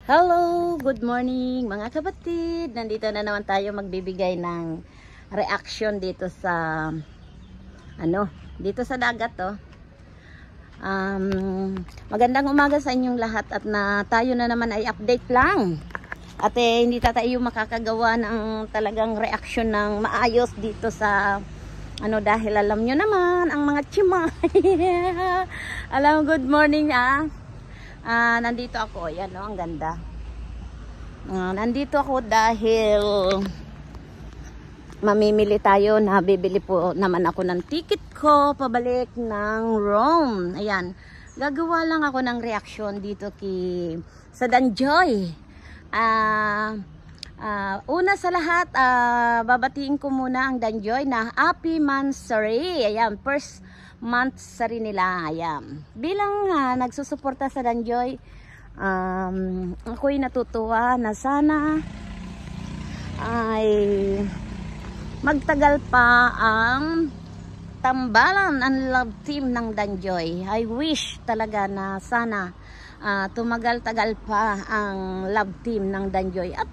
Hello, good morning mga kapatid. Nandito na naman tayo magbibigay ng reaction dito sa dito sa dagat magandang umaga sa inyong lahat at tayo na naman ay update lang. At hindi tayo makakagawa ng talagang reaction ng maayos dito sa dahil alam nyo naman ang mga chimay. Good morning nandito ako, yan ang ganda. Nandito ako dahil mamimili tayo, bibili po naman ako ng ticket ko pabalik ng Rome. Ayan, gagawa lang ako ng reaction dito sa Danjoy. Una sa lahat, babatiin ko muna ang Danjoy na Happy Mansari. Ayan, first month sari nila. Ayan, bilang nagsusuporta sa Danjoy, ako'y natutuwa na sana ay magtagal pa ang tambalan ang love team ng Danjoy. I wish talaga na sana tumagal-tagal pa ang love team ng Danjoy. At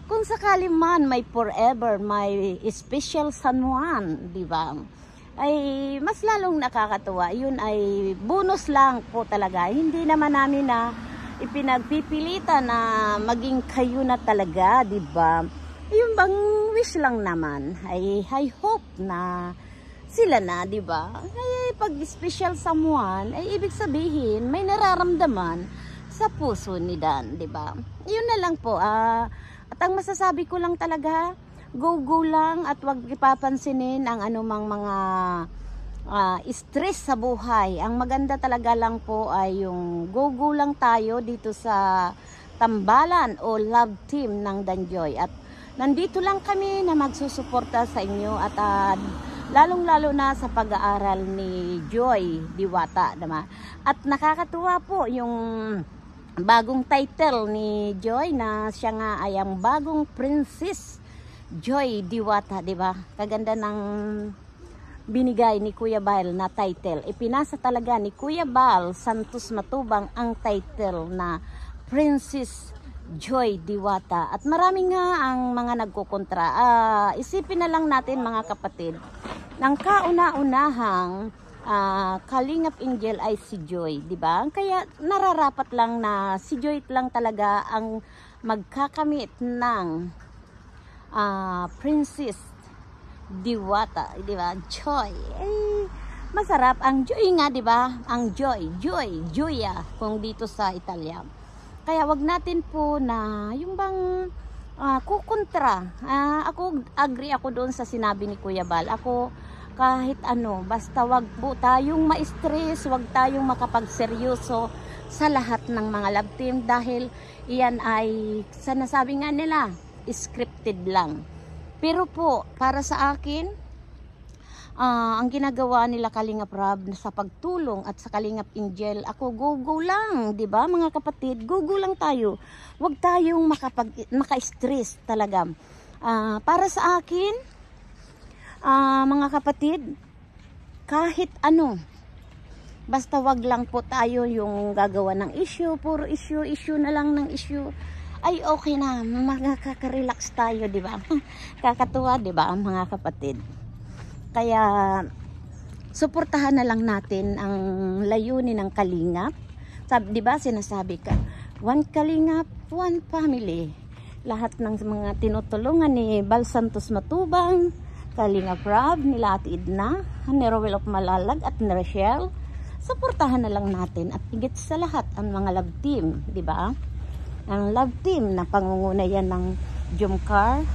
kung sakali man may forever, may special someone, di ba? Ay mas lalong nakakatuwa. Yun ay bonus lang po talaga. Hindi naman namin na ipinagpipilitan na maging kayo na talaga, di ba? Yung bang wish lang naman ay I hope na sila na, di ba? Ay pag special someone ay ibig sabihin may nararamdaman sa puso ni Dan, di ba? Yun na lang po. At ang masasabi ko lang talaga, go lang at wag ipapansinin ang anumang mga stress sa buhay. Ang maganda talaga lang po ay yung go lang tayo dito sa tambalan o love team ng Danjoy. At nandito lang kami na magsusuporta sa inyo at lalong-lalo na sa pag-aaral ni Joy Diwata, diba? At nakakatuwa po yung bagong title ni Joy na siya nga ay ang bagong Princess Joy Diwata, diba? Kaganda ng binigay ni Kuya Bal na title. Ipinasa talaga ni Kuya Bal Santos Matubang ang title na Princess Joy Diwata. At marami nga ang mga nagkukontra. Isipin na lang natin mga kapatid, ng kauna-unahang Kalingap Angel ay si Joy, di ba? Kaya nararapat lang na si Joy lang talaga ang magkakamit ng Princess Diwata, di ba? Joy. Masarap ang joy nga, di ba? Ang joya kung dito sa Italia. Kaya wag natin po na yung bang kukontra. Ako agree ako doon sa sinabi ni Kuya Bal. Ako kahit basta wag po tayong ma-stress, wag tayong makapagseryoso sa lahat ng mga love team dahil iyan ay sinasabi nga nila scripted lang. Pero po, para sa akin, ang ginagawa nila Kalingap Rab sa pagtulong at sa Kalingap Angel, ako go lang, di ba mga kapatid? Go lang tayo. Huwag tayong maka-stress talaga. Para sa akin, mga kapatid, kahit basta wag lang po tayo yung gagawa ng issue, puro issue na lang ng issue. Ay okay na, makaka-relax tayo, di ba? Kakatuwa, di ba, ang mga kapatid? Kaya suportahan na lang natin ang layunin ng Kalingap. Di ba, sinasabi ka, one Kalingap, one family. Lahat ng mga tinutulungan ni Bal Santos Matubang, Kalingap Rab, nila Ate Edna, ni Rowel of Malalag at ni Rachel. Suportahan na lang natin at higit sa lahat ang mga love team, di ba? Ang love team na pangunguna yan ng Jumcar,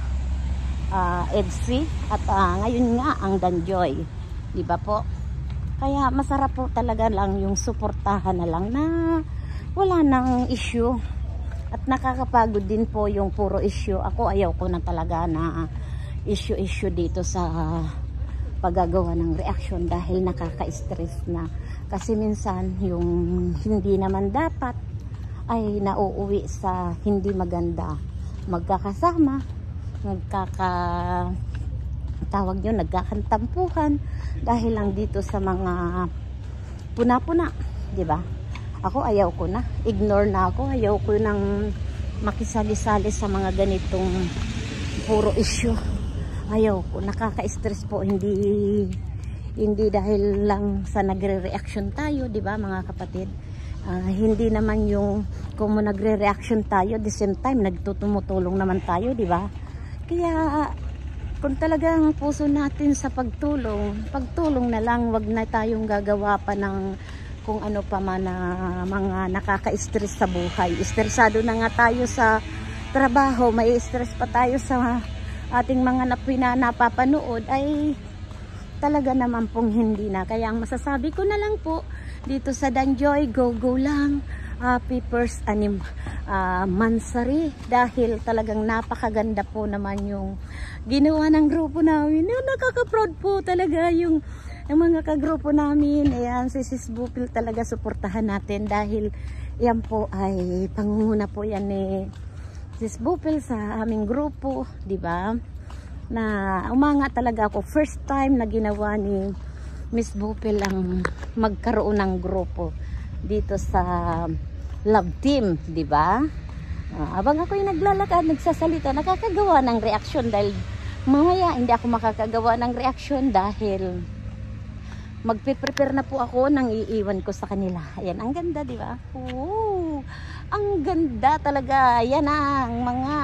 Edsi, at ngayon nga ang Danjoy, di ba po? Kaya masarap po talaga lang yung suportahan na lang na wala nang issue. At nakakapagod din po yung puro issue. Ako ayaw ko na talaga na issue dito sa paggagawa ng reaction dahil nakaka-stress na. Kasi minsan yung hindi naman dapat ay nauuwi sa hindi maganda. Magkakasama, nagkakantampuhan dahil lang dito sa mga puna-puna, di ba? Ako ayaw ko na, ignore na ako, ayaw ko nang makisali-sali sa mga ganitong puro issue. Ayaw ko, nakaka-stress po, hindi dahil lang sa nagre-reaction tayo, di ba mga kapatid? Hindi naman yung kung nagre-reaction tayo, the same time nagtutumutulong naman tayo, di ba? Kaya kung talagang puso natin sa pagtulong na lang, wag na tayong gagawa pa ng kung ano pa man na mga nakaka-stress sa buhay. Estresado na nga tayo sa trabaho, may stress pa tayo sa ating mga napapanood, ay talaga naman pong hindi na. Kaya ang masasabi ko na lang po, dito sa Danjoy, go lang. Happy first Mansari, dahil talagang napakaganda po naman yung ginawa ng grupo namin. Nakaka-proud po talaga yung mga kagrupo namin. Ayan, si Sis Bupil talaga suportahan natin, dahil yan po ay pangunguna po yan ni Sis Bupil sa aming grupo, di ba? Na umanga talaga ako, first time na ginawa ni Miss Bupil ang magkaroon ng grupo dito sa Love Team, di ba? Abang ako yung naglalakad, nagsasalita, nakakagawa ng reaksyon, dahil mamaya hindi ako makakagawa ng reaksyon dahil magpe-prepare na po ako ng iiwan ko sa kanila. Ayan, ang ganda, di ba? Oo, ang ganda talaga. Yan ang mga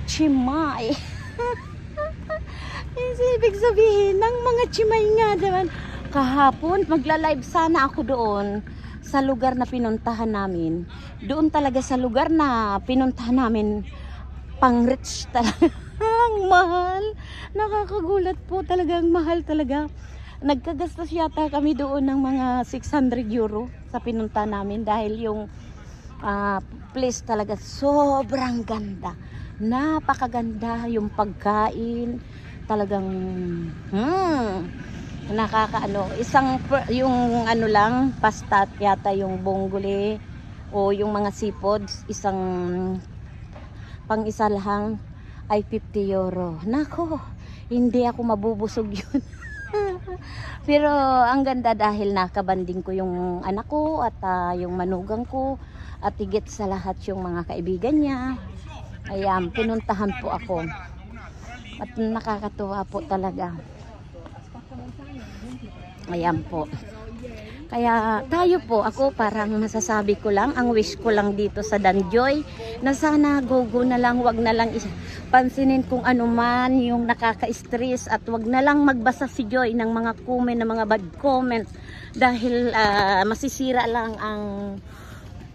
chimay. Ibig sabihin ng mga chimay nga naman. Kahapon, magla-live sana ako doon sa lugar na pinuntahan namin. Doon talaga sa lugar na pinuntahan namin, pang-rich talaga. Ang mahal. Nakakagulat po talaga, ang mahal talaga. Nagkagastos yata kami doon ng mga 600 euro sa pinunta namin, dahil yung place talaga sobrang ganda. Napakaganda yung pagkain. Talagang nakakaano. Yung ano lang, pasta yata yung bonggole o yung mga seafoods, pang isa lang ay 50 euro. Nako, hindi ako mabubusog yun. Pero ang ganda, dahil nakabanding ko yung anak ko at yung manugang ko, at higit sa lahat yung mga kaibigan niya. Ayan, pinuntahan po ako. At nakakatuwa po talaga. Ayan po. Kaya tayo po, ako parang masasabi ko lang, ang wish ko lang dito sa Danjoy, na sana go na lang, wag na lang pansinin kung ano man yung nakaka-stress, at wag na lang magbasa si Joy ng mga comment, ng mga bad comments, dahil masisira lang ang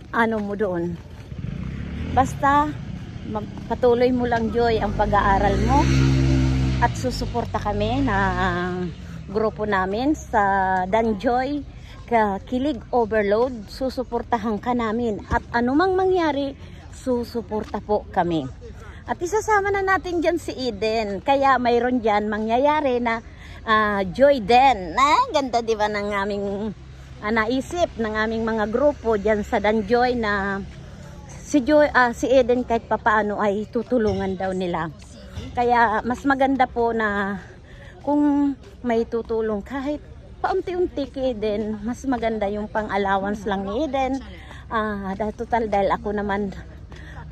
ano mo doon. Basta patuloy mo lang, Joy, ang pag-aaral mo, at susuporta kami na grupo namin sa Danjoy Kilig Overload. Susuportahan ka namin, at anumang mangyari, susuporta po kami. At isasama na natin dyan si Eden. Kaya mayroon dyan mangyayari na Joy Den. Ganda diba ng aming naisip ng aming mga grupo dyan sa Danjoy, na si Eden kahit papaano ay tutulungan daw nila. Kaya mas maganda po na kung may tutulong kahit paunti-unti kay Eden, mas maganda yung pang-allowance lang ni Eden. Dahil ako naman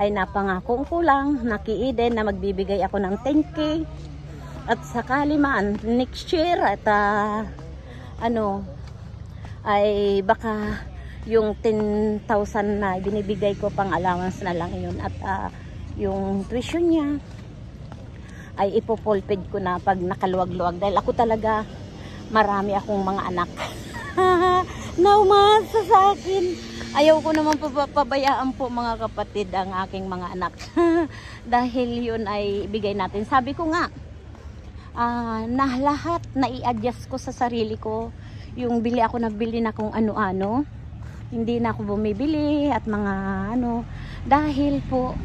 ay napangako ko lang na kay Eden na magbibigay ako ng 10K. At sakali man next year at ay baka yung 10,000 na binibigay ko pang allowance na lang yun, at yung tuition niya ay ipopolped ko na pag nakaluwag-luwag, dahil ako talaga marami akong mga anak na umasa sa akin. Ayaw ko naman pabayaan po, mga kapatid, ang aking mga anak. Dahil yun ay ibigay natin. Sabi ko nga, na lahat na i-adjust ko sa sarili ko. Yung bili ako na bili na kung ano-ano. Hindi na ako bumibili at mga ano. Dahil po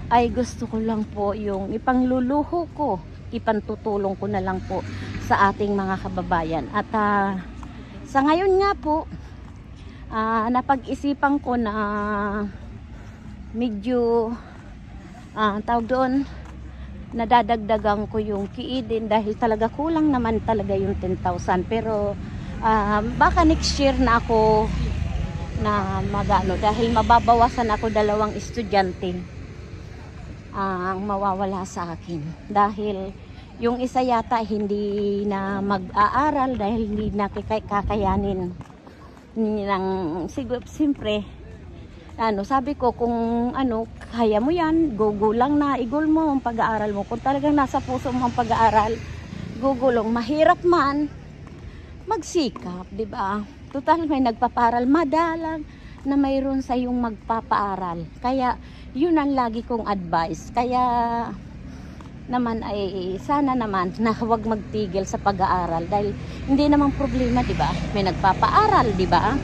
ay gusto ko lang po yung ipangluluho ko. Ipantutulong ko na lang po sa ating mga kababayan. At sa ngayon nga po, napag-isipan ko na medyo tawag doon, nadadagdagan ko yung kiidin, dahil talaga kulang naman talaga yung 10,000. Pero baka next year na ako na magano, dahil mababawasan ako 2 estudyante. ang mawawala sa akin. Dahil yung isa yata hindi na mag-aaral dahil hindi na kakayanin ng siguro siyempre sabi ko kung kaya mo yan, go lang na, igol mo ang pag-aaral mo. Kung talagang nasa puso mo ang pag-aaral, gugulong. Mahirap man, magsikap, di ba? Total may nagpaparal, madalang na mayroon sa yung magpapaaral. Kaya yun ang lagi kong advice. Kaya naman ay sana naman na huwag magtigil sa pag-aaral dahil hindi naman problema, di ba? May nagpapaaral, di ba?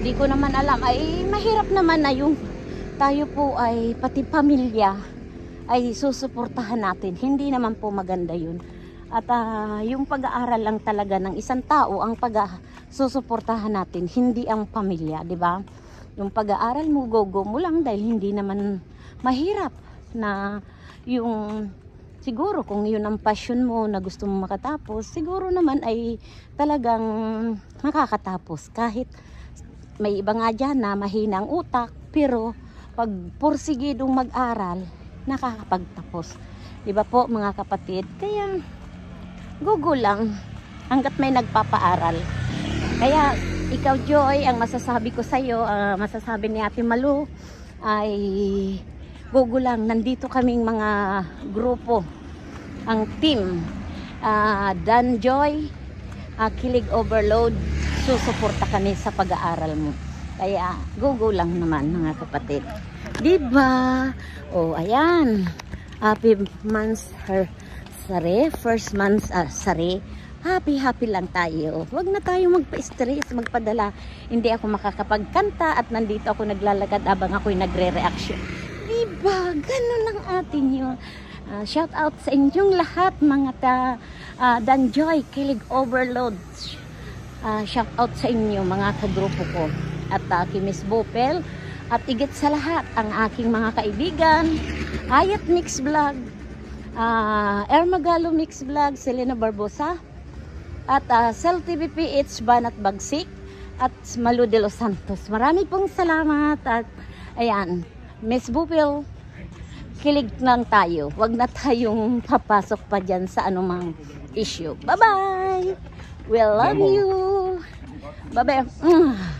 Di ko naman alam, ay mahirap naman na yung tayo po ay pati pamilya ay susuportahan natin. Hindi naman po maganda yun. At yung pag-aaral lang talaga ng isang tao ang susuportahan natin, hindi ang pamilya, di ba? Yung pag-aaral mo, go mo lang dahil hindi naman mahirap na yung siguro kung yun ang passion mo na gusto mo makatapos, siguro naman ay talagang makakatapos kahit may iba nga dyan na mahina ang utak, pero pag porsigidong mag-aral, nakakapagtapos. Diba po mga kapatid? Kaya, go lang hanggat may nagpapaaral. Kaya, ikaw Joy, ang masasabi ko sa'yo, masasabi ni Ate Malu, ay go lang. Nandito kaming mga grupo, ang team, Dan Joy, Kilig Overload, susuporta kami sa pag-aaral mo. Kaya, go lang naman mga kapatid. Diba? O, ayan. Happy months sari. First months sari. Happy lang tayo. Huwag na tayo magpa-stress, magpadala. Hindi ako makakapagkanta at nandito ako naglalakad abang ako'y nagre-reaction. Diba? Ganun lang atin yun. Shout out sa inyong lahat mga Dan Joy, Kilig Overload. Shout out sa inyo mga kagrupo ko at kay Miss Bopel at igit sa lahat ang aking mga kaibigan, Ayat Mix Vlog, Ermagalo Mix Vlog, Selena Barbosa at Cell TVP It's Banat Bagsik at Malu de los Santos. Marami pong salamat at ayan, Miss Bopel, kilig lang tayo, wag na tayong papasok pa dyan sa anumang issue. Bye bye, we love you. Bye-bye.